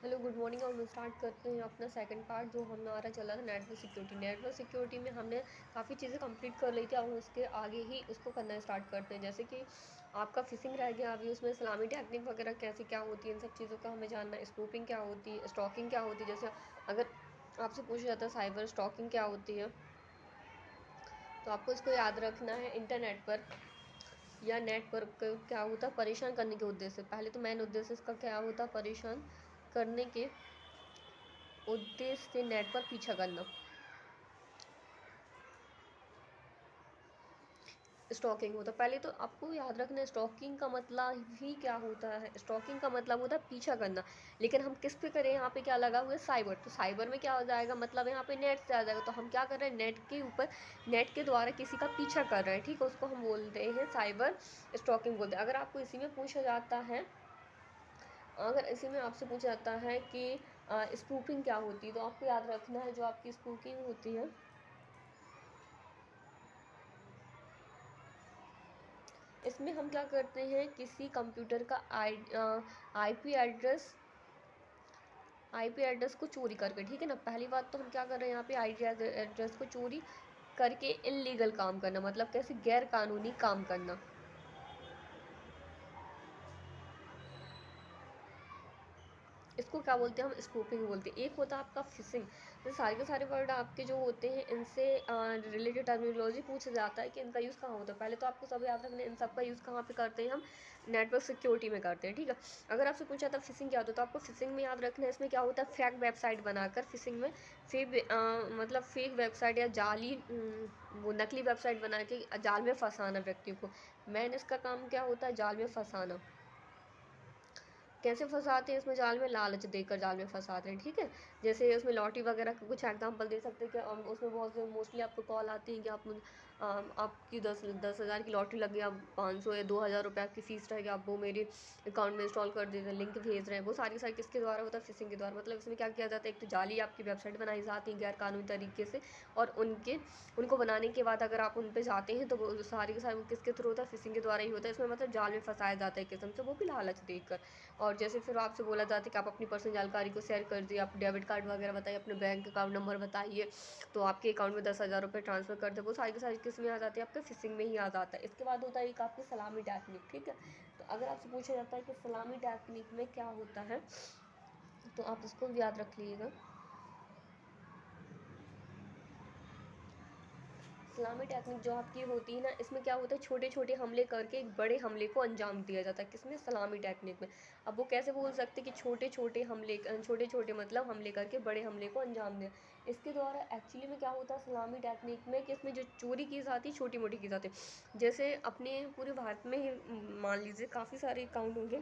Hello good morning. और हम start करते हैं अपना सेकंड पार्ट जो हमारा चला था नेटवर्क सिक्योरिटी। नेटवर्क सिक्योरिटी में हमने काफ़ी चीज़ें कंप्लीट कर ली थी, अब उसके आगे ही उसको करना स्टार्ट करते हैं। जैसे कि आपका फिशिंग रह गया, अभी उसमें सलामी टेक्निक वगैरह कैसी क्या होती है, इन सब चीज़ों का हमें जानना है। स्पूपिंग क्या होती है, स्टॉकिंग क्या होती है। जैसे अगर आपसे पूछा जाता है साइबर स्टॉकिंग क्या होती है, तो आपको इसको याद रखना है। इंटरनेट पर या नेट पर क्या होता है, परेशान करने के उद्देश्य से। पहले तो मेन उद्देश्य इसका क्या होता है, परेशान करने के उद्देश्य से नेट पर पीछा करना। स्टॉकिंग होता है, पहले तो आपको याद रखना है स्टॉकिंग का मतलब ही क्या होता है। स्टॉकिंग का मतलब होता है पीछा करना, लेकिन हम किस पे करें, यहाँ पे क्या लगा हुआ है, साइबर। तो साइबर में क्या हो जाएगा, मतलब यहाँ पे नेट से आ जाएगा। तो हम क्या कर रहे हैं, नेट के ऊपर, नेट के द्वारा किसी का पीछा कर रहे हैं, ठीक है। उसको हम बोलते हैं साइबर स्टॉकिंग बोलते हैं। अगर आपको इसी में पूछा जाता है, अगर इसी में आपसे पूछा जाता है कि स्पूफिंग क्या होती है, तो आपको याद रखना है जो आपकी स्पूफिंग होती है, इसमें हम क्या करते हैं, किसी कंप्यूटर का आईपी एड्रेस आईपी एड्रेस को चोरी करके, ठीक है ना। पहली बात तो हम क्या कर रहे हैं, यहाँ पे आईपी एड्रेस को चोरी करके इलीगल काम करना, मतलब कैसे गैर कानूनी काम करना। इसको क्या बोलते हैं, हम स्पूफिंग बोलते हैं। एक होता है आपका फिशिंग। तो सारे के सारे वर्ड आपके जो होते हैं, इनसे रिलेटेड टर्मिनोलॉजी पूछा जाता है कि इनका यूज़ कहाँ होता है। पहले तो आपको सब याद रखना है, इन सब का यूज़ कहाँ पे करते हैं, हम नेटवर्क सिक्योरिटी में करते हैं, ठीक है। अगर आपसे पूछा था फिशिंग क्या होता है, तो आपको फिशिंग में याद रखना है, इसमें क्या होता है, फेक वेबसाइट बनाकर फिशिंग में मतलब फेक वेबसाइट या जाली वो नकली वेबसाइट बना के जाल में फंसाना व्यक्ति को। मैन इसका काम क्या होता है, जाल में फंसाना। कैसे फंसाते हैं, इसमें जाल में लालच देकर जाल में फंसाते हैं, ठीक है। जैसे उसमें लॉटरी वगैरह का कुछ एग्जांपल दे सकते हैं कि उसमें बहुत से मोस्टली आपको कॉल आती है कि आपकी 10,000 की लॉटरी लग गई, आप 500 या 2,000 रुपये आपकी फ़ीस रहेगी, आप वो मेरे अकाउंट में इंस्टॉल कर देते हैं, लिंक भेज रहे हैं। वो सारी की सारी किसके द्वारा होता है, फिशिंग के द्वारा। मतलब इसमें क्या किया जाता है, एक तो जाली आपकी वेबसाइट बनाई जाती है गैर कानूनी तरीके से, और उनको बनाने के बाद अगर आप उन पे जाते हैं तो वो सारी के सारी वो किसके थ्रू होता है, फिशिंग के द्वारा ही होता है। इसमें मतलब जाल में फंसाया जाता है एक किस्म से, वो भी लालच देकर। और जैसे फिर आपसे बोला जाता है कि आप अपनी पर्सनल जानकारी को शेयर कर दिए, आप डेबिट कार्ड वगैरह बताइए, अपने बैंक अकाउंट नंबर बताइए, तो आपके अकाउंट में 10,000 रुपये ट्रांसफ़र कर दे। वो सारी की सारी किस में आ जाती है, आपके फिशिंग में ही आ जाता है। इसके बाद होता है एक आपकी सलामी टेक्निक, ठीक है। तो अगर आपसे पूछा जाता है कि सलामी टेक्निक में क्या होता है, तो आप इसको भी याद रख लीजिएगा। सलामी टेक्निक जो आपकी होती है ना, इसमें क्या होता है, छोटे छोटे हमले करके एक बड़े हमले को अंजाम दिया जाता है। किसमें, सलामी टेक्निक में। अब वो कैसे बोल सकते कि छोटे छोटे हमले, छोटे छोटे मतलब हमले करके बड़े हमले को अंजाम दें। इसके द्वारा एक्चुअली में क्या होता है सलामी टेक्निक में, कि इसमें जो चोरी की जाती है छोटी मोटी की जाती है। जैसे अपने पूरे भारत में ही मान लीजिए काफ़ी सारे अकाउंट होंगे,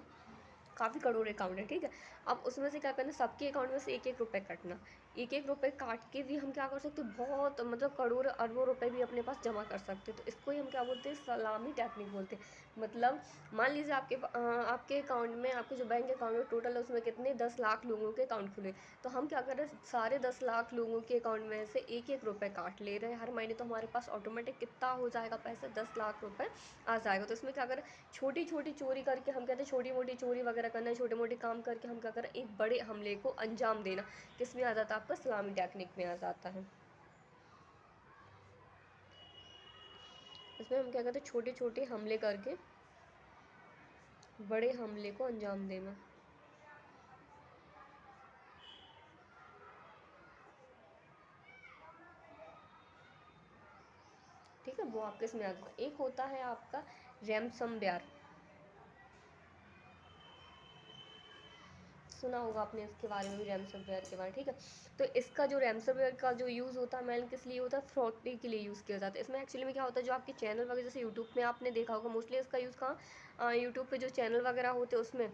काफ़ी करोड़ अकाउंट है, ठीक है। अब उसमें से क्या करना, सबके अकाउंट में से एक एक रुपये कटना। एक एक रुपये काट के भी हम क्या कर सकते हैं, बहुत मतलब करोड़ अरबों रुपए भी अपने पास जमा कर सकते हैं। तो इसको ही हम क्या बोलते हैं, सलामी टेक्निक बोलते हैं। मतलब मान लीजिए आपके अकाउंट में, आपके जो बैंक अकाउंट में टोटल है उसमें कितने 10 लाख लोगों के अकाउंट खुले। तो हम क्या कर रहे हैं, सारे 10 लाख लोगों के अकाउंट में से एक एक रुपये काट ले रहे हैं हर महीने। तो हमारे पास ऑटोमेटिक कितना हो जाएगा पैसा, 10 लाख रुपये आ जाएगा। तो इसमें क्या करें, छोटी छोटी चोरी करके, हम कहते हैं छोटी मोटी चोरी वगैरह करना है, छोटे मोटे काम करके हम क्या करें, एक बड़े हमले को अंजाम देना। किस में आ जाता है, आपका सलामी टेक्निक में आ जाता है। इसमें हम क्या करते हैं, छोटे छोटे हमले करके बड़े हमले को अंजाम देना, ठीक है। वो आपके इसमें आ जाता है। एक होता है आपका रैनसमवेयर, सुना होगा आपने इसके बारे में भी, रैमसवेयर के बारे में, ठीक है। तो इसका जो रैमसवेयर का जो यूज़ होता है, मेन किस लिए होता है, फ्रॉडी के लिए यूज़ किया जाता है। इसमें एक्चुअली में क्या होता है, जो आपके चैनल वगैरह, जैसे यूट्यूब में आपने देखा होगा मोस्टली इसका यूज़ कहाँ, यूट्यूब पे जो चैनल वगैरह होते हैं उसमें।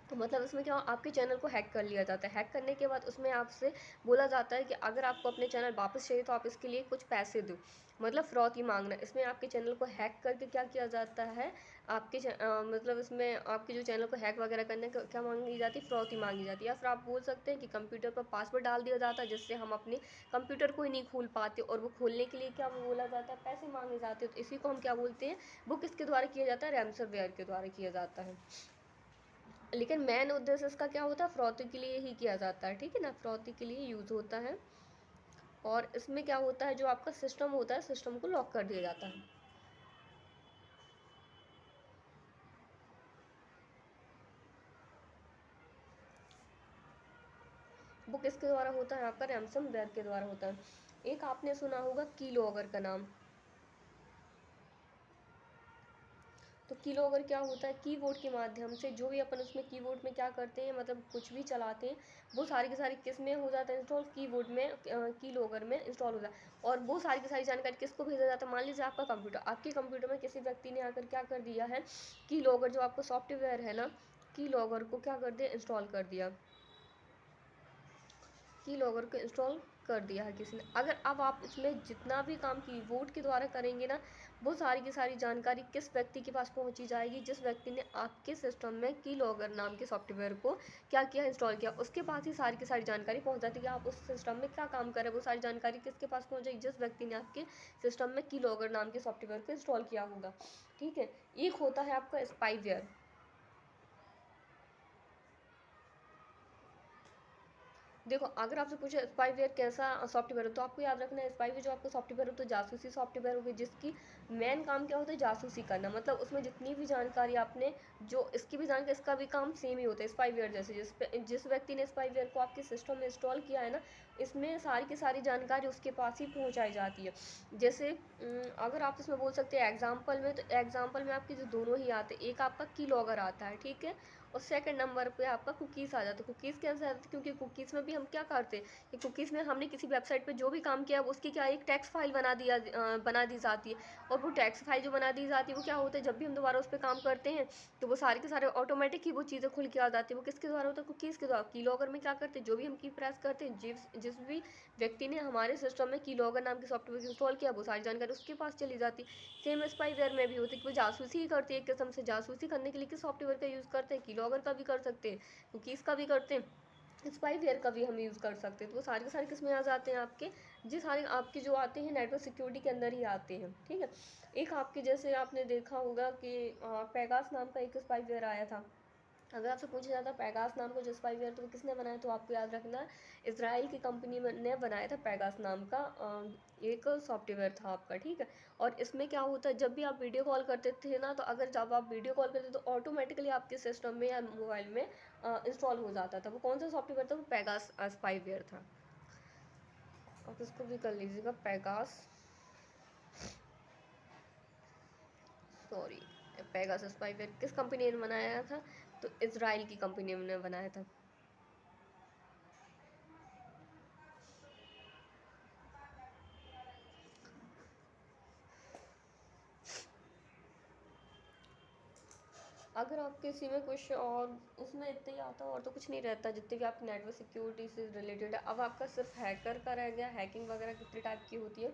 तो मतलब इसमें क्या, आपके चैनल को हैक कर लिया जाता है। हैक करने के बाद उसमें आपसे बोला जाता है कि अगर आपको अपने चैनल वापस चाहिए तो आप इसके लिए कुछ पैसे दो, मतलब फिरौती मांगना। इसमें आपके चैनल को हैक करके क्या किया जाता है, मतलब इसमें आपके जो चैनल को हैक वगैरह करने का क्या मांगी जाती है, फिरौती मांगी जाती है। या फिर आप बोल सकते हैं कि कंप्यूटर पर पासवर्ड डाल दिया जाता है, जिससे हम अपने कंप्यूटर को ही नहीं खोल पाते, और वो खोलने के लिए क्या बोला जाता है, पैसे मांगे जाते हैं। तो इसी को हम क्या बोलते हैं, वो किसके द्वारा किया जाता है, रैमसवेयर के द्वारा किया जाता है। लेकिन मेन उद्देश्य इसका क्या होता है, फ्रॉड के लिए ही किया जाता है, ठीक है ना, फ्रॉड के लिए यूज़ होता है। और इसमें क्या होता है, जो आपका सिस्टम होता है, सिस्टम को लॉक कर दिया जाता है। वो किसके द्वारा होता है, आपका रैंसमवेयर के द्वारा होता है। एक आपने सुना होगा कीलॉगर का नाम। तो कीलॉगर क्या होता है, कीबोर्ड के माध्यम से जो भी अपन उसमें कीबोर्ड में क्या करते हैं, मतलब कुछ भी चलाते हैं, वो सारी की सारी किस में हो जाता है इंस्टॉल, कीबोर्ड में, कीलॉगर में इंस्टॉल हो जाता है। और वो सारी की सारी जानकारी किसको भेजा जाता है, मान लीजिए आपका कंप्यूटर, आपके कंप्यूटर में किसी व्यक्ति ने आकर क्या कर दिया है, कीलॉगर जो आपका सॉफ्टवेयर है ना, कीलॉगर को क्या कर दिया, इंस्टॉल कर दिया, कीलॉगर को इंस्टॉल कर दिया है किसी ने। अगर अब आप इसमें जितना भी काम कीबोर्ड के द्वारा करेंगे ना, वो सारी की सारी जानकारी किस व्यक्ति के पास पहुंची जाएगी, जिस व्यक्ति ने आपके सिस्टम में कीलॉगर नाम के सॉफ्टवेयर को क्या किया, इंस्टॉल किया, उसके पास ही सारी की सारी जानकारी पहुंच जाती है कि आप उस सिस्टम में क्या काम कर रहे हैं। वो सारी जानकारी किसके पास पहुंच जाएगी, जिस व्यक्ति ने आपके सिस्टम में कीलॉगर नाम के सॉफ्टवेयर को इंस्टॉल किया होगा, ठीक है। एक होता है आपका स्पाईवेयर। देखो, अगर आपसे पूछे स्पाईवेयर कैसा सॉफ्टवेयर हो, तो आपको याद रखना है, स्पाईवेयर जो आपका सॉफ्टवेयर हो तो जासूसी सॉफ्टवेयर होगी, जिसकी मेन काम क्या होता है, जासूसी करना। मतलब उसमें जितनी भी जानकारी आपने, जो इसकी भी जानकारी, इसका भी काम सेम ही होता है स्पाईवेयर जैसे। जिस व्यक्ति ने स्पाईवेयर को आपके सिस्टम में इंस्टॉल किया है ना, इसमें सारी की सारी जानकारी उसके पास ही पहुँचाई जाती है। जैसे अगर आप इसमें बोल सकते हैं एग्जाम्पल में, तो एग्जाम्पल में आपके जो दोनों ही आते हैं, एक आपका की लॉगर आता है, ठीक है, और सेकंड नंबर पे आपका कुकीज़ आ जाता है। कुकीज़ कैसे आते हैं, क्योंकि कुकीज़ में भी हम क्या करते हैं कि कुकीज़ में हमने किसी वेबसाइट पे जो भी काम किया है उसकी क्या एक टेक्स्ट फाइल बना दी जाती है। और वो टेक्स्ट फाइल जो बना दी जाती है, वो क्या होता है, जब भी हम दोबारा उस पर काम करते हैं, तो वो सारे के सारे ऑटोमेटिक ही वो चीज़ें खुल के आ जाती है। वो किसके द्वारा होता है, कुकीज़ के द्वारा। की लॉगर में क्या करते हैं, जो भी हम की प्रेस करते हैं, जिस भी व्यक्ति ने हमारे सिस्टम में की लॉगर नाम के सॉफ्टवेयर इंस्टॉल किया, वो सारी जानकारी उसके पास चली जाती है। सेम स्पाईवेयर में भी होती है कि वो जासूसी ही करती है, एक किस्म से जासूसी करने के लिए किस सॉफ्टवेयर का यूज़ करते हैं, कीलॉगर का भी कर सकते हैं, कुकीज़ का भी करते हैं, स्पाईवेयर का भी हम यूज़ कर सकते हैं। तो वो सारे के सारे किस में आ जाते हैं आपके, जी सारे आपके जो आते हैं नेटवर्क सिक्योरिटी के अंदर ही आते हैं, ठीक है। एक आपके जैसे आपने देखा होगा कि पेगास नाम का एक स्पाईवेयर आया था। अगर आपसे पूछा जाता पैगास नाम का जो स्पाईवेयर, तो वो किसने बनाया, तो आपको याद रखना इसराइल की कंपनी ने बनाया था। पैगास नाम का एक सॉफ्टवेयर था आपका, ठीक है। और इसमें क्या होता है, जब भी आप वीडियो कॉल करते थे ना, तो अगर जब आप वीडियो कॉल करते तो ऑटोमेटिकली आपके सिस्टम में या मोबाइल में इंस्टॉल हो जाता था। वो कौन सा सॉफ्टवेयर था, वो पैगास स्पाईवेयर था। आप इसको भी कर लीजिएगा, पैगास, सॉरी, पैगास स्पाईवेयर किस कंपनी ने बनाया था, तो इसराइल की कंपनी ने बनाया था। अगर आप किसी में कुछ और, उसमें इतना ही आता है, और तो कुछ नहीं रहता, जितने भी आप नेटवर्क सिक्योरिटी से रिलेटेड है। अब आपका सिर्फ हैकर का रह गया, हैकिंग वगैरह कितने टाइप की होती है।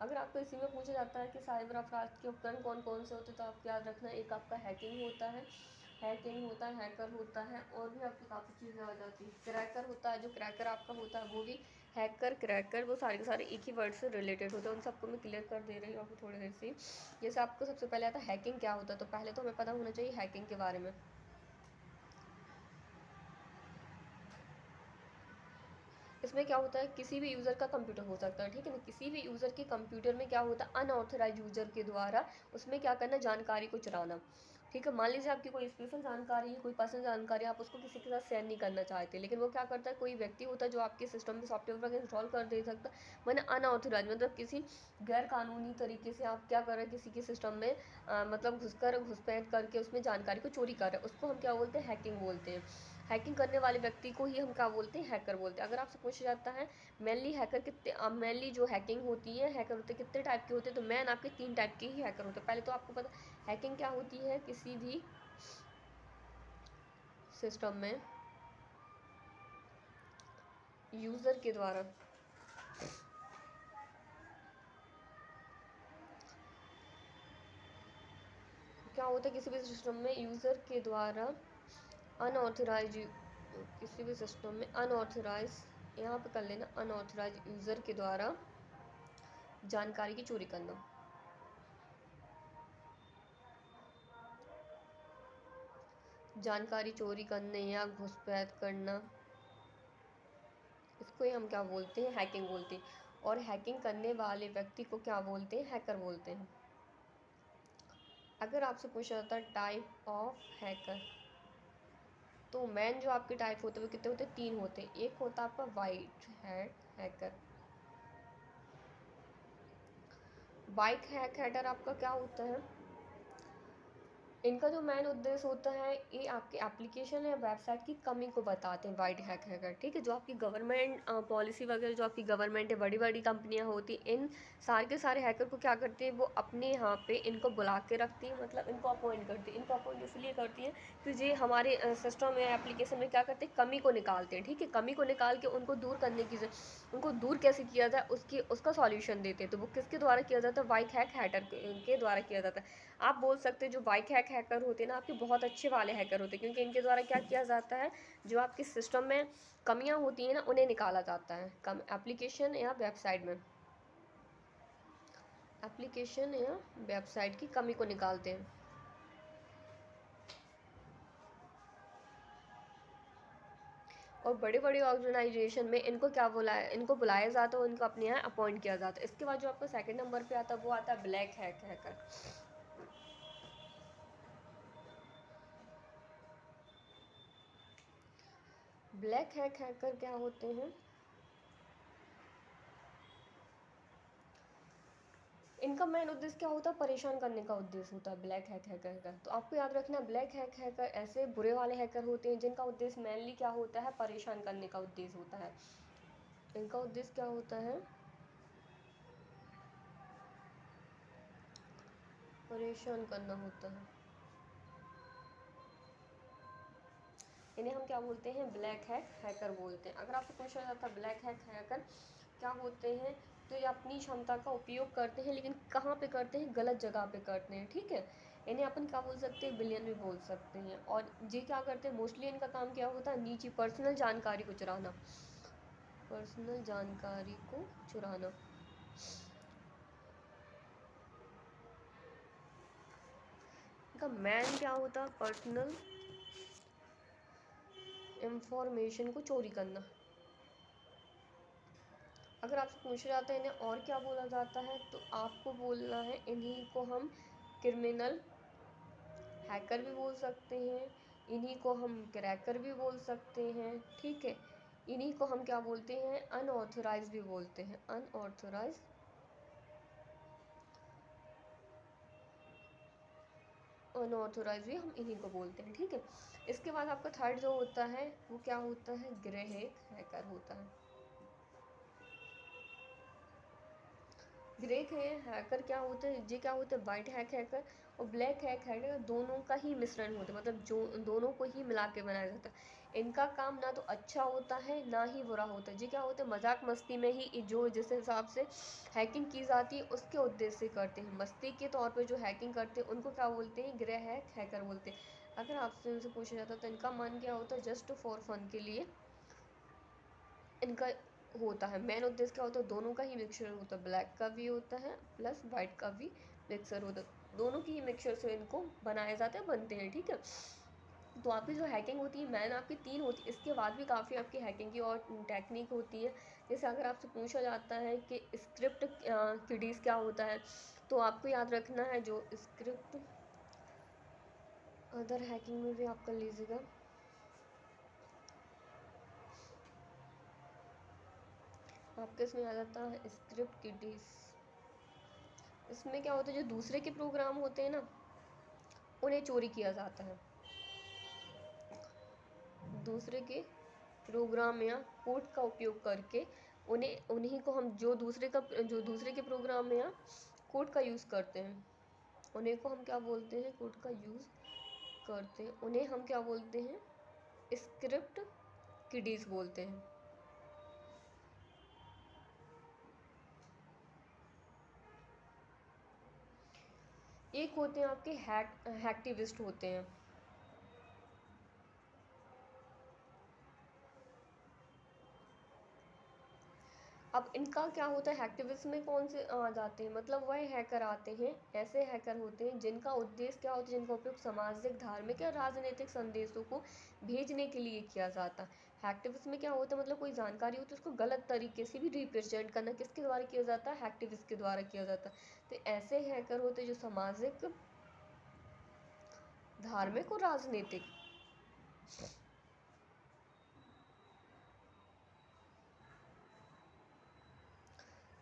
अगर आपको इसी में पूछा जाता है कि साइबर अपराध के उपकरण कौन कौन से होते हैं, तो आपको याद रखना, एक आपका हैकिंग होता है, हैकर होता है, और भी आपकी काफ़ी चीज़ें आ जाती है। क्रैकर होता है, जो क्रैकर आपका होता है वो भी, हैकर, क्रैकर, वो सारे के सारे एक ही वर्ड से रिलेटेड होते हैं। उन सबको मैं क्लियर कर दे रही हूँ आपको थोड़ी देर से। जैसे आपको सबसे पहले आता है हैकिंग क्या होता है, तो पहले तो हमें पता होना चाहिए हैकिंग के बारे में। इसमें क्या होता है, किसी भी यूज़र का कंप्यूटर हो सकता है, ठीक है ना, किसी भी यूज़र के कंप्यूटर में क्या होता है, अनऑथराइज यूज़र के द्वारा उसमें क्या करना, जानकारी को चुराना, ठीक है। मान लीजिए आपकी कोई स्पेशल जानकारी है, कोई पर्सनल जानकारी, आप उसको किसी के साथ शेयर नहीं करना चाहते, लेकिन वो क्या करता है, कोई व्यक्ति होता है जो आपके सिस्टम में सॉफ्टवेयर वगैरह इंस्टॉल कर दे सकता है। मैंने अनऑथराइज मतलब किसी गैर कानूनी तरीके से आप क्या कर रहे हैं, किसी के सिस्टम में मतलब घुसपैठ करके उसमें जानकारी को चोरी कर रहे हैं, उसको हम क्या बोलते हैं, हैकिंग बोलते हैं। हैकिंग करने वाले व्यक्ति को ही हम क्या बोलते हैं, हैकर बोलते हैं। अगर आपसे पूछा जाता है मेनली हैकर कितने, मेनली जो हैकिंग होती है, हैकर होते हैं कितने टाइप के होते हैं, तो मेन आपके 3 टाइप के ही हैकर होते हैं। पहले तो आपको पता हैकिंग क्या होती है, किसी भी सिस्टम में यूज़र के द्वारा क्या होता है, किसी भी सिस्टम में यूज़र के द्वारा अनऑथराइज, किसी भी सिस्टम में अनऑथराइज, यहाँ पे कर लेना, अनऑथराइज यूज़र के द्वारा जानकारी की चोरी करना। जानकारी चोरी करने या घुसपैठ करना, इसको ही हम क्या बोलते हैं, हैकिंग बोलते हैं। और हैकिंग करने वाले व्यक्ति को क्या बोलते हैं, हैकर बोलते हैं। अगर आपसे पूछा जाता है टाइप ऑफ हैकर, तो मेन जो आपके टाइप होते हैं वो कितने होते हैं, 3 होते हैं। एक होता है आपका white hat hacker. White hack hacker आपका क्या होता है, इनका जो मेन उद्देश्य होता है, ये आपके एप्लीकेशन या वेबसाइट की कमी को बताते हैं, वाइट हैक हैकर, ठीक है। जो आपकी गवर्नमेंट पॉलिसी वगैरह, जो आपकी गवर्नमेंट है, बड़ी बड़ी कंपनियां होती हैं, इन सारे के सारे हैकर को क्या करते हैं, वो अपने यहाँ पे इनको बुला के रखती हैं, मतलब इनको अपॉइंट करती हैं। इनको अपॉइंट इसलिए करती हैं कि ये हमारे सिस्टम या एप्लीकेशन में क्या करते हैं, कमी को निकालते हैं, ठीक है। कमी को निकाल के उनको दूर करने की, उनको दूर कैसे किया जाए उसका सॉल्यूशन देते हैं। तो वो किसके द्वारा किया जाता है, वाइट हैक हैकर के द्वारा किया जाता है। आप बोल सकते हैं जो वाइट हैक हैकर होते हैं ना, आपके बहुत अच्छे वाले हैकर होते हैं, क्योंकि इनके द्वारा क्या किया जाता है, जो आपके सिस्टम में कमियां होती हैं ना, उन्हें निकाला जाता है, कम एप्लीकेशन या वेबसाइट में, एप्लीकेशन या वेबसाइट की कमी को निकालते हैं। और बड़े बड़े ऑर्गेनाइजेशन में इनको बुलाया जाता है, इनको अपने यहाँ अपॉइंट किया जाता है। इसके बाद जो आपका सेकंड नंबर पे आता है वो आता है black hack hacker. Black hack hacker क्या होते हैं, इनका मेन उद्देश्य क्या होता है, परेशान करने का उद्देश्य होता है ब्लैक हैक हैकर का। तो आपको याद रखना, ब्लैक हैक हैकर ऐसे बुरे वाले हैकर होते हैं जिनका उद्देश्य मेनली क्या होता है, परेशान करने का उद्देश्य होता है। इनका उद्देश्य क्या होता है, परेशान करना होता है। इन्हें हम क्या बोलते हैं, ब्लैक हैक हैकर बोलते हैं। अगर आपसे पूछा जाता है ब्लैक हैक हैकर क्या होते हैं, तो ये अपनी क्षमता का उपयोग करते हैं, लेकिन कहाँ पे करते हैं, गलत जगह पे करते हैं, ठीक है। इन्हें अपन क्या बोल सकते हैं, बिलियन भी बोल सकते हैं। और ये क्या करते हैं, मोस्टली इनका काम क्या होता है, निजी पर्सनल जानकारी को चुराना, पर्सनल जानकारी को चुराना। इनका मैन क्या होता है, पर्सनल इंफॉर्मेशन को चोरी करना। अगर आपसे पूछा जाता है इन्हें और क्या बोला जाता है, तो आपको बोलना है इन्हीं को हम क्रिमिनल हैकर भी बोल सकते हैं, इन्हीं को हम क्रैकर भी बोल सकते हैं, ठीक है। इन्हीं को हम क्या बोलते हैं, अनऑथोराइज भी बोलते हैं, अनऑथोराइज, अनऑथोराइज भी हम इन्हीं को बोलते हैं, ठीक है। इसके बाद आपका थर्ड जो होता है वो क्या होता है, ग्रे हैकर होता है। ग्रे हैकर क्या होता है, ये क्या होता है, वाइट हैक हैकर और ब्लैक हैक हैकर दोनों का ही मिश्रण होता है, मतलब जो दोनों को ही मिला के बनाया जाता है। इनका काम ना तो अच्छा होता है ना ही बुरा होता है। ये क्या होता है, मजाक मस्ती में ही जो जिस हिसाब से हैकिंग की जाती है उसके उद्देश्य से करते हैं। मस्ती के तौर पर जो हैकिंग करते हैं उनको क्या बोलते हैं, ग्रे हैक हैकर बोलते हैं। अगर आपसे उनसे पूछा जाता है तो इनका मन क्या होता है, जस्ट फॉर फन के लिए इनका होता है। मेन उद्देश्य क्या होता है, दोनों का ही मिक्सचर होता है, ब्लैक का भी होता है प्लस वाइट का भी मिक्सचर होता है, दोनों की ही मिक्सचर से इनको बनाया जाता है, बनते हैं, ठीक है। तो आपकी जो हैकिंग होती है मैन आपकी 3 होती है, इसके बाद भी काफ़ी आपकी हैकिंग की और टेक्निक होती है। जैसे अगर आपसे पूछा जाता है कि स्क्रिप्ट किडीज़ क्या होता है, तो आपको याद रखना है जो स्क्रिप्ट, अदर हैकिंग में भी आप कर लीजिएगा। आपके इसमें आ जाता है स्क्रिप्ट किडीज़। इसमें क्या होता है, जो दूसरे के प्रोग्राम होते हैं ना उन्हें चोरी किया जाता है, दूसरे के प्रोग्राम या कोड का उपयोग करके उन्हीं को हम जो दूसरे के प्रोग्राम या कोड का यूज़ करते हैं उन्हें को हम क्या बोलते हैं, कोड का यूज़ करते हैं उन्हें हम क्या बोलते हैं, स्क्रिप्ट किडीज़ बोलते हैं। एक होते हैं आपके हैक्टिविस्ट होते हैं। अब इनका क्या होता है, हैकटिविज्म में कौन से आ जाते हैं, मतलब वह हैकर आते हैं, ऐसे हैकर होते हैं जिनका उद्देश्य क्या होता है, जिनका उपयोग सामाजिक, धार्मिक या राजनीतिक संदेशों को भेजने के लिए किया जाता है। हैकटिविज्म में क्या होता है, मतलब कोई जानकारी होती है उसको गलत तरीके से भी रिप्रेजेंट करना किसके द्वारा किया जाता है, हैकटिविस्ट के द्वारा किया जाता है। तो ऐसे हैकर होते हैं जो सामाजिक, धार्मिक और राजनीतिक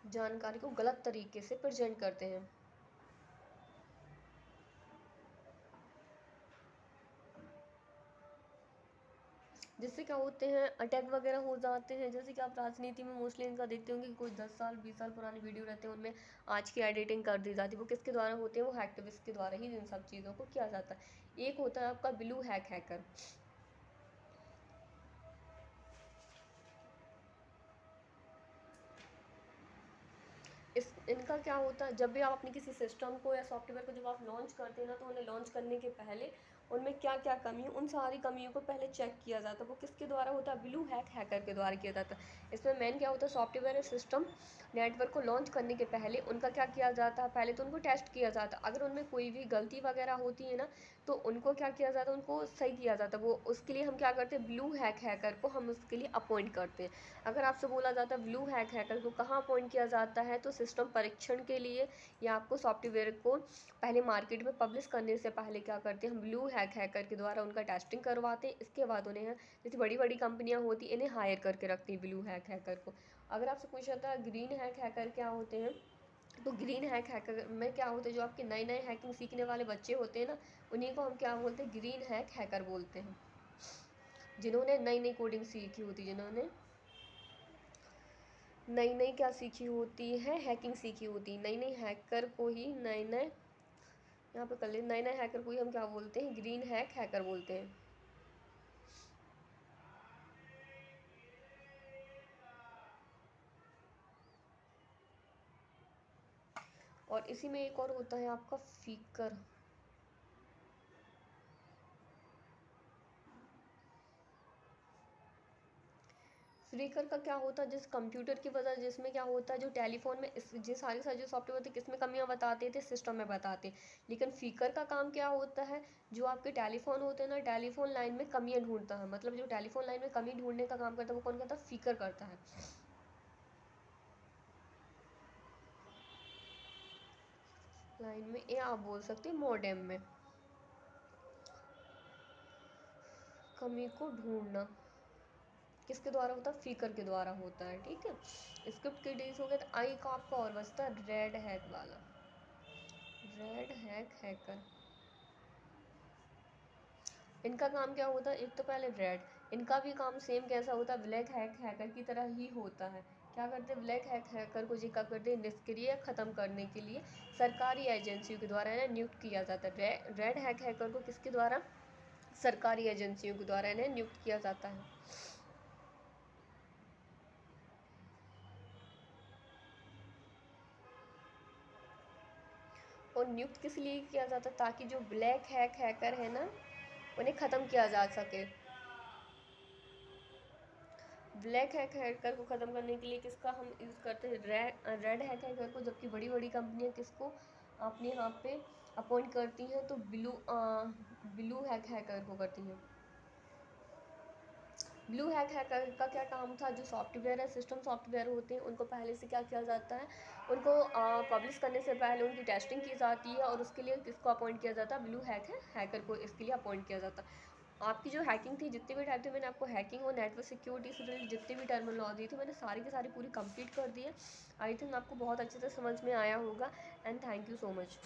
जानकारी को गलत तरीके से प्रेजेंट करते हैं। जिससे क्या होते हैं, अटैक वगैरह हो जाते हैं। जैसे कि आप राजनीति में मोस्टली इनका देखते होंगे कि कोई 10 साल 20 साल पुरानी वीडियो रहते हैं, उनमें आज की एडिटिंग कर दी जाती है। वो किसके द्वारा होते हैं, वो हैक्टिविस्ट के द्वारा ही इन सब चीज़ों को किया जाता है। एक होता है आपका ब्लू हैकर। इनका क्या होता है, जब भी आप अपने किसी सिस्टम को या सॉफ्टवेयर को जब आप लॉन्च करते हैं ना, तो उन्हें लॉन्च करने के पहले उनमें क्या क्या कमी है, उन सारी कमियों को पहले चेक किया जाता है। वो किसके द्वारा होता है, ब्लू हैकर के द्वारा किया जाता है। इसमें मेन क्या होता है, सॉफ्टवेयर या सिस्टम नेटवर्क को लॉन्च करने के पहले उनका क्या किया जाता है, पहले तो उनको टेस्ट किया जाता है। अगर उनमें कोई भी गलती वगैरह होती है ना, तो उनको क्या किया जाता है, उनको सही किया जाता है। वो उसके लिए हम क्या करते हैं, ब्लू हैकर को हम उसके लिए अपॉइंट करते हैं। अगर आपसे बोला जाता है ब्लू हैकर को कहाँ अपॉइंट किया जाता है, तो सिस्टम परीक्षण के लिए, या आपको सॉफ्टवेयर को पहले मार्केट में पब्लिश करने से पहले क्या करते हैं, हम ब्लू हैकर के द्वारा उनका टेस्टिंग करवाते हैं। इसके बाद उन्हें, जैसे बड़ी बड़ी कंपनियां होती इन्हें हायर करके रखती हैं ब्लू हैकर को। अगर आपसे पूछा था ग्रीन हैकर क्या होते हैं, तो ग्रीन हैकर में क्या होता है, जो आपके नए नए हैकिंग सीखने वाले बच्चे होते हैं ना, उन्हीं को हम क्या बोलते हैं, ग्रीन हैकर बोलते हैं। जिन्होंने नई नई कोडिंग सीखी होती, जिन्होंने नई नई क्या सीखी होती है, हैकिंग सीखी होती। नई नई हैकर को ही नए नए, यहाँ पे कर ले, नए नए हैकर को ही हम क्या बोलते हैं, ग्रीन हैकर बोलते हैं। और इसी में एक और होता है आपका फीकर। फ्रीकर का क्या होता है, जिस कंप्यूटर की वजह, जिसमें क्या होता है, जो टेलीफोन में जिस सारे सारे जो सॉफ्टवेयर होते किस में कमियां बताते थे, सिस्टम में बताते। लेकिन फीकर का काम क्या होता है, जो आपके टेलीफोन होते हैं ना, टेलीफोन लाइन में कमियां ढूंढता है। मतलब जो टेलीफोन लाइन में कमी ढूंढने का काम करता है, वो कौन करता है, फीकर करता है। लाइन में, या आप बोल सकते हैं मॉडेम में कमी को ढूंढना किसके द्वारा होता है, फीकर के द्वारा होता है। ठीक है, स्क्रिप्ट के डेज हो गए। तो आई का आपका और बचता है रेड हैक वाला, रेड हैकर। इनका काम क्या होता है, एक तो पहले रेड, इनका भी काम सेम कैसा होता है, ब्लैक हैकर की तरह ही होता है। क्या करते हैं, ब्लैक हैकर को जी क्या करते हैं, निष्क्रिय खत्म करने के लिए सरकारी एजेंसियों के द्वारा इन्हें नियुक्त किया जाता है। रेड हैकर को किसके द्वारा, सरकारी एजेंसियों के द्वारा इन्हें नियुक्त किया जाता है। और नियुक्त किस लिए किया जाता है, ताकि जो ब्लैक हैकर है ना, उन्हें ख़त्म किया जा सके। ब्लैक हैकर को ख़त्म करने के लिए किसका हम यूज़ करते हैं, रेड हैकर को। जबकि बड़ी बड़ी कंपनियां किसको अपने यहाँ पे अपॉइंट करती हैं, तो ब्लू हैकर को करती हैं। ब्लू हैकर का क्या काम था, जो सॉफ्टवेयर है, सिस्टम सॉफ्टवेयर होते हैं, उनको पहले से क्या किया जाता है, उनको पब्लिश करने से पहले उनकी टेस्टिंग की जाती है। और उसके लिए किसको अपॉइंट किया जाता है, ब्लू हैकर को इसके लिए अपॉइंट किया जाता है। आपकी जो हैकिंग थी, जितने भी टाइप थे, मैंने आपको हैकिंग और नेटवर्क सिक्योरिटी से रिलेटेड जितने भी टर्मिनोलॉजी थी, मैंने सारी की सारी पूरी कंप्लीट कर दी है। आई थिंक आपको बहुत अच्छे से समझ में आया होगा। And thank you so much.